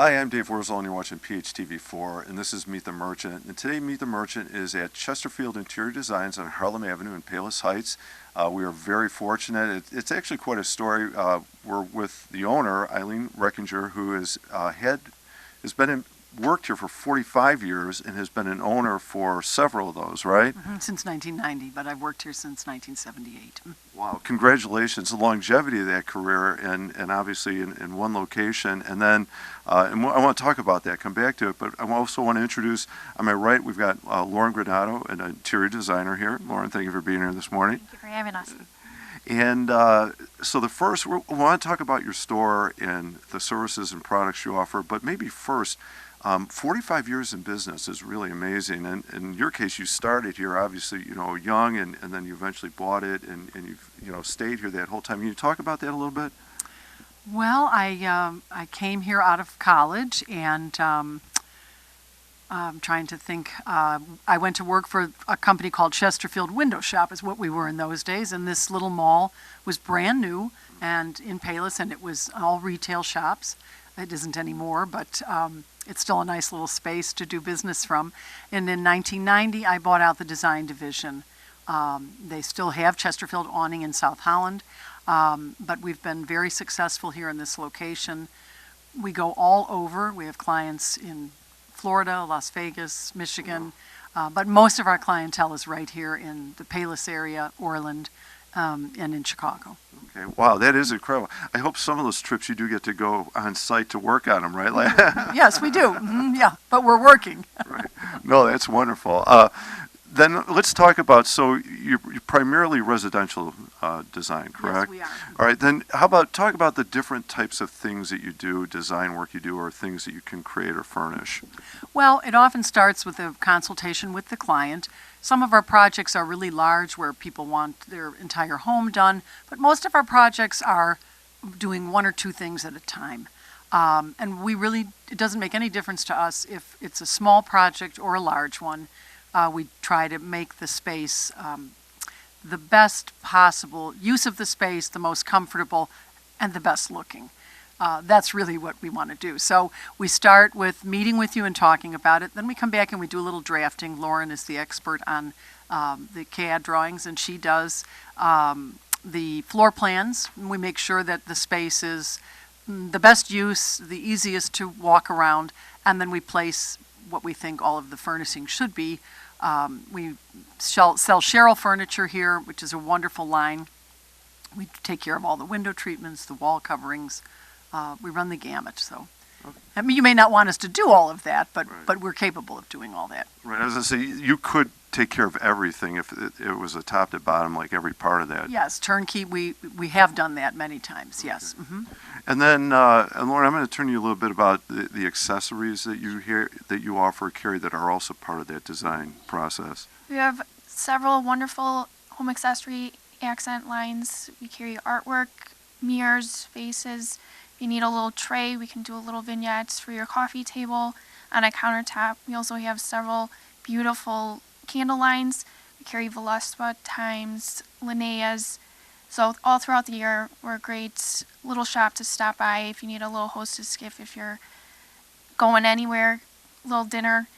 Hi, I'm Dave Wurzel, and you're watching PHTV4, and this is Meet the Merchant. And today, Meet the Merchant is at Chesterfield Interior Designs on Harlem Avenue in Palos Heights. We are very fortunate. It's actually quite a story. We're with the owner, Eileen Reckinger, who has worked here for 45 years and has been an owner for several of those, right? Since 1990, but I've worked here since 1978. Wow, congratulations, the longevity of that career, and obviously in one location. And then, I want to talk about that, come back to it, but I also want to introduce, on my right, we've got Lauren Granato, an interior designer here. Lauren, thank you for being here this morning. Thank you for having us. And so we want to talk about your store and the services and products you offer, but maybe first, 45 years in business is really amazing. And in your case, you started here, obviously, young, and then you eventually bought it, and you've, stayed here that whole time. Can you talk about that a little bit? Well, I came here out of college, and I'm trying to think. I went to work for a company called Chesterfield Window Shop, is what we were in those days, and this little mall was brand new and in Palos, and it was all retail shops. It isn't anymore, but it's still a nice little space to do business from. And in 1990, I bought out the design division. They still have Chesterfield Awning in South Holland, but we've been very successful here in this location. We go all over. We have clients in Florida, Las Vegas, Michigan, but most of our clientele is right here in the Palos area, Orland, and in Chicago. Okay, wow, that is incredible. I hope some of those trips you do get to go on site to work on them, right? Yes, we do. Yeah, but we're working. Right. No, that's wonderful. Then let's talk about, so you're primarily residential design, correct? Yes, we are. All right, then how about, talk about the different types of things that you do, design work you do, or things that you can create or furnish. Well, it often starts with a consultation with the client. Some of our projects are really large where people want their entire home done, but most of our projects are doing one or two things at a time. And it doesn't make any difference to us if it's a small project or a large one. We try to make the space the best possible use of the space, the most comfortable, and the best looking. That's really what we want to do. So we start with meeting with you and talking about it. Then we come back and we do a little drafting. Lauren is the expert on the CAD drawings, and she does the floor plans. We make sure that the space is the best use, the easiest to walk around, and then we place what we think all of the furnishing should be. We sell Cheryl furniture here, which is a wonderful line. We take care of all the window treatments, the wall coverings. We run the gamut. So, okay. I mean, you may not want us to do all of that, but Right. but we're capable of doing all that. Right, I was going to say, you could take care of everything if it was a top to bottom, like every part of that. Yes, turnkey. We have done that many times. Yes. Okay. Mm-hmm. And then, and Lauren, I'm going to turn to you a little bit about the accessories that you offer, carry, that are also part of that design process. We have several wonderful home accessory accent lines. We carry artwork, mirrors, vases. If you need a little tray, we can do a little vignettes for your coffee table on a countertop. We also have several beautiful candle lines. We carry Veluspa, Times, Linneas. So all throughout the year, we're a great little shop to stop by if you need a little hostess gift. If you're going anywhere, little dinner,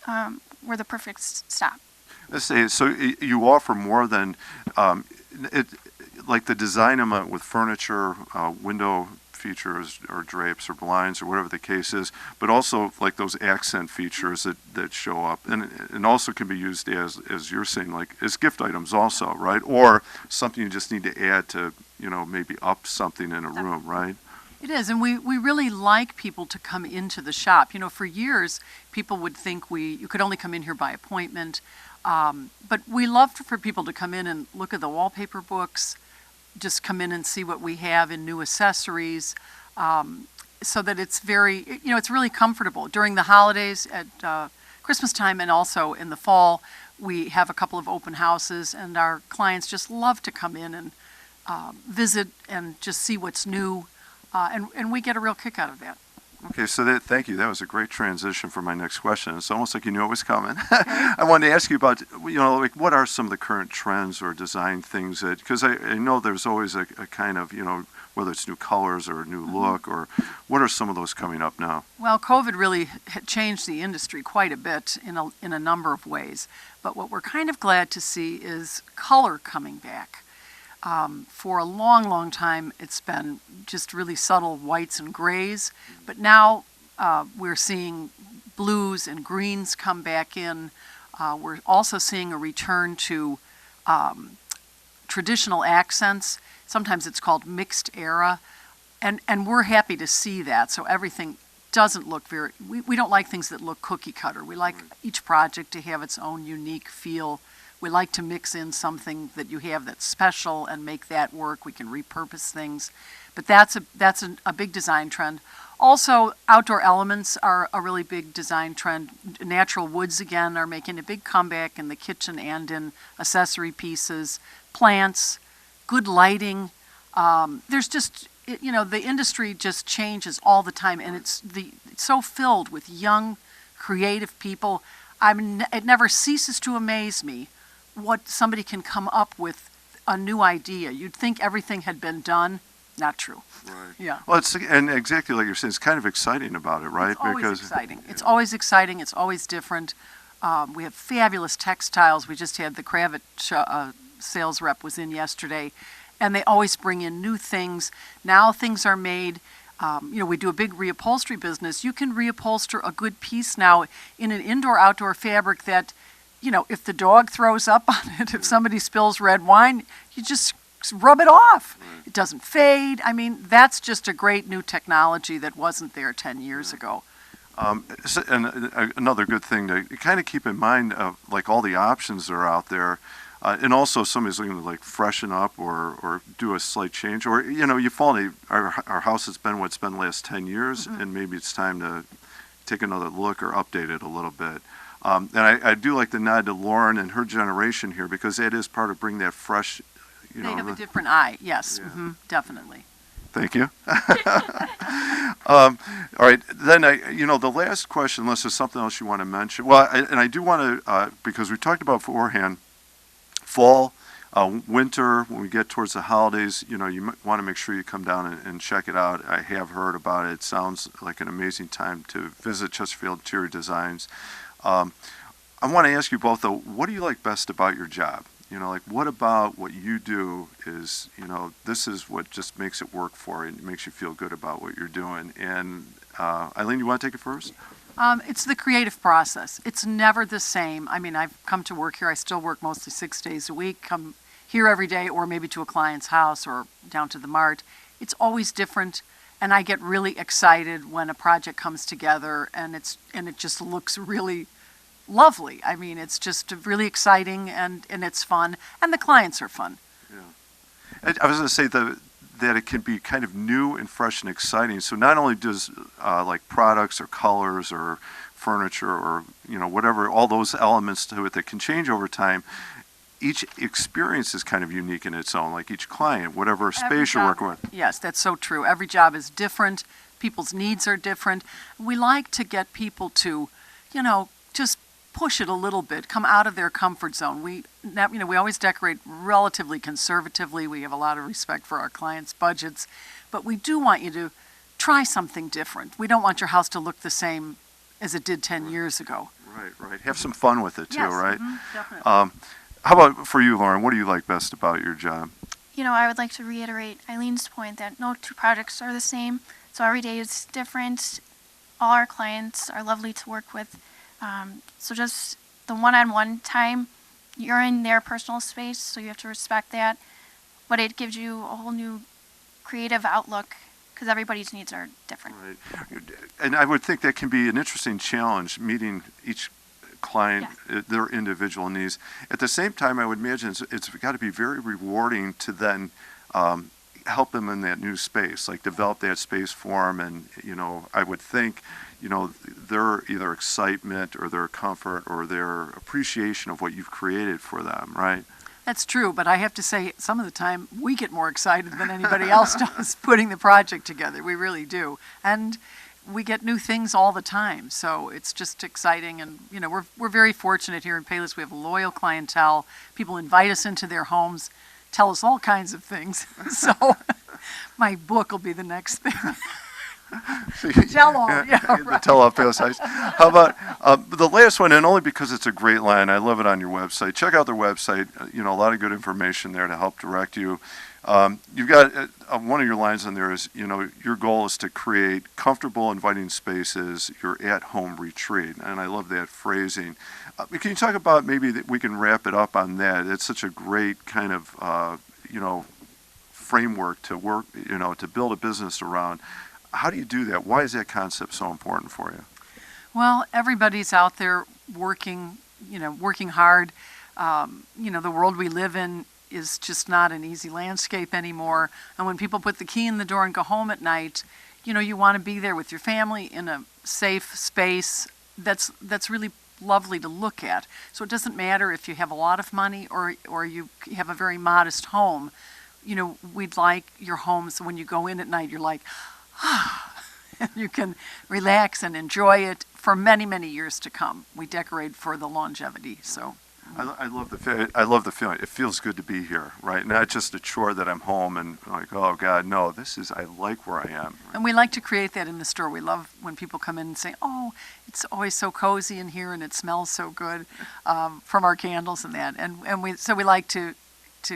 we're the perfect stop. Let's say, so you offer more than, like the design element with furniture, window features or drapes or blinds or whatever the case is, but also like those accent features that show up, and also can be used as you're saying, like as gift items also, right? Or something you just need to add to, maybe up something in a room, right? It is, and we really like people to come into the shop. For years, people would think you could only come in here by appointment, but we love for people to come in and look at the wallpaper books, just come in and see what we have in new accessories, so that it's it's really comfortable. During the holidays at Christmas time and also in the fall, we have a couple of open houses, and our clients just love to come in and visit and just see what's new, and we get a real kick out of that. Okay, so thank you. That was a great transition for my next question. It's almost like you knew it was coming. I wanted to ask you about, like what are some of the current trends or design things that, because I know there's always a kind of, whether it's new colors or a new look, or what are some of those coming up now? Well, COVID really changed the industry quite a bit in a number of ways. But what we're kind of glad to see is color coming back. For a long, long time, it's been just really subtle whites and grays, but now we're seeing blues and greens come back in. We're also seeing a return to traditional accents. Sometimes it's called mixed era, and we're happy to see that. So everything doesn't look we don't like things that look cookie cutter. We like each project to have its own unique feel. We like to mix in something that you have that's special and make that work. We can repurpose things. But that's a big design trend. Also, outdoor elements are a really big design trend. Natural woods, again, are making a big comeback in the kitchen and in accessory pieces. Plants, good lighting. There's just, the industry just changes all the time, and it's so filled with young, creative people. It never ceases to amaze me what somebody can come up with a new idea. You'd think everything had been done. Not true. Right. Yeah. Well, and exactly like you're saying, it's kind of exciting about it, right? It's always exciting. It's always exciting. It's always different. We have fabulous textiles. We just had the Kravet sales rep was in yesterday, and they always bring in new things. Now things are made. We do a big reupholstery business. You can reupholster a good piece now in an indoor-outdoor fabric that, if the dog throws up on it, if somebody spills red wine, you just rub it off. Right. It doesn't fade. That's just a great new technology that wasn't there 10 years ago. Another good thing to kind of keep in mind, like all the options that are out there, and also somebody's looking to like freshen up or do a slight change, or you fall in our house has been what's been the last 10 years, and maybe it's time to take another look or update it a little bit. And I do like the nod to Lauren and her generation here, because that is part of bringing that fresh. They have a different eye. Yes, Yeah. Definitely. Thank you. All right, then the last question, unless there's something else you want to mention. Well, I do want to, because we talked about beforehand, fall, winter, when we get towards the holidays, you want to make sure you come down and check it out. I have heard about it. It sounds like an amazing time to visit Chesterfield Interior Designs. I want to ask you both, though, what do you like best about your job? What about what you do is, this is what just makes it work for you and makes you feel good about what you're doing. And Eileen, you want to take it first? It's the creative process. It's never the same. I've come to work here. I still work mostly 6 days a week, come here every day, or maybe to a client's house or down to the mart. It's always different, and I get really excited when a project comes together and it just looks really lovely. It's just really exciting, and it's fun, and the clients are fun. Yeah. I was going to say that it can be kind of new and fresh and exciting. So not only does like products or colors or furniture or whatever, all those elements to it that can change over time, each experience is kind of unique in its own, like each client, whatever space you're working with. Yes, that's so true. Every job is different. People's needs are different. We like to get people to, just push it a little bit, come out of their comfort zone. We always decorate relatively conservatively. We have a lot of respect for our clients' budgets, but we do want you to try something different. We don't want your house to look the same as it did 10 years ago. Right. Have some fun with it too, yes, right? Definitely. How about for you, Lauren? What do you like best about your job? I would like to reiterate Eileen's point that no two projects are the same, so every day is different. All our clients are lovely to work with. So just the one-on-one time, you're in their personal space, so you have to respect that. But it gives you a whole new creative outlook, because everybody's needs are different. Right. And I would think that can be an interesting challenge, meeting each client, their individual needs. At the same time, I would imagine it's got to be very rewarding to then help them in that new space, like develop that space for them. And, I would think, their either excitement or their comfort or their appreciation of what you've created for them, right? That's true, but I have to say, some of the time we get more excited than anybody else does putting the project together. We really do. And we get new things all the time. So it's just exciting. And, you know, we're very fortunate here in Payless. We have a loyal clientele. People invite us into their homes, tell us all kinds of things. So my book will be the next thing. Tell all, yeah, The right. tell all fail sites. How about the last one, and only because it's a great line, I love it on your website. Check out their website. You know, a lot of good information there to help direct you. You've got one of your lines on there is, you know, your goal is to create comfortable, inviting spaces, your at-home retreat, and I love that phrasing. Can you talk about maybe that we can wrap it up on that? It's such a great kind of, you know, framework to work, you know, to build a business around. How do you do that? Why is that concept so important for you? Well, everybody's out there working, you know, working hard. You know, the world we live in is just not an easy landscape anymore. And when people put the key in the door and go home at night, you know, you want to be there with your family in a safe space that's really lovely to look at. So it doesn't matter if you have a lot of money or you have a very modest home. You know, we'd like your home so when you go in at night, you're like, and you can relax and enjoy it for many, many years to come. We decorate for the longevity. So I love the feeling. It feels good to be here, right? Not just a chore that I'm home and like, oh God, no, I like where I am. and we like to create that in the store. We love when people come in and say, oh, it's always so cozy in here and it smells so good from our candles and that. And we like to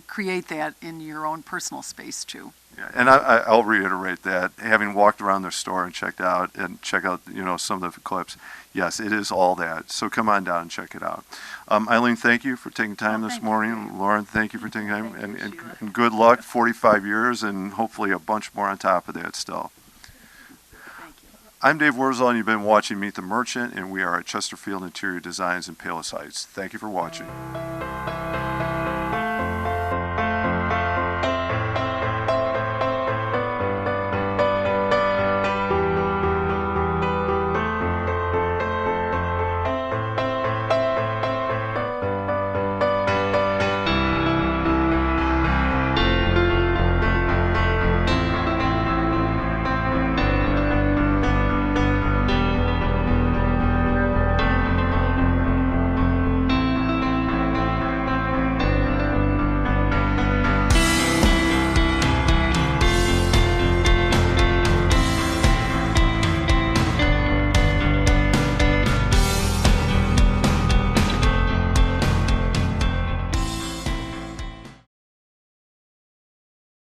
create that in your own personal space too. Yeah, and I'll reiterate that, having walked around their store and check out, you know, some of the clips, yes, it is all that. So come on down and check it out. Eileen, thank you for taking time this morning. Lauren, thank you for taking time. And good luck, 45 years, and hopefully a bunch more on top of that still. Thank you. I'm Dave Wurzel, and you've been watching Meet the Merchant, and we are at Chesterfield Interior Designs in Payless Heights. Thank you for watching.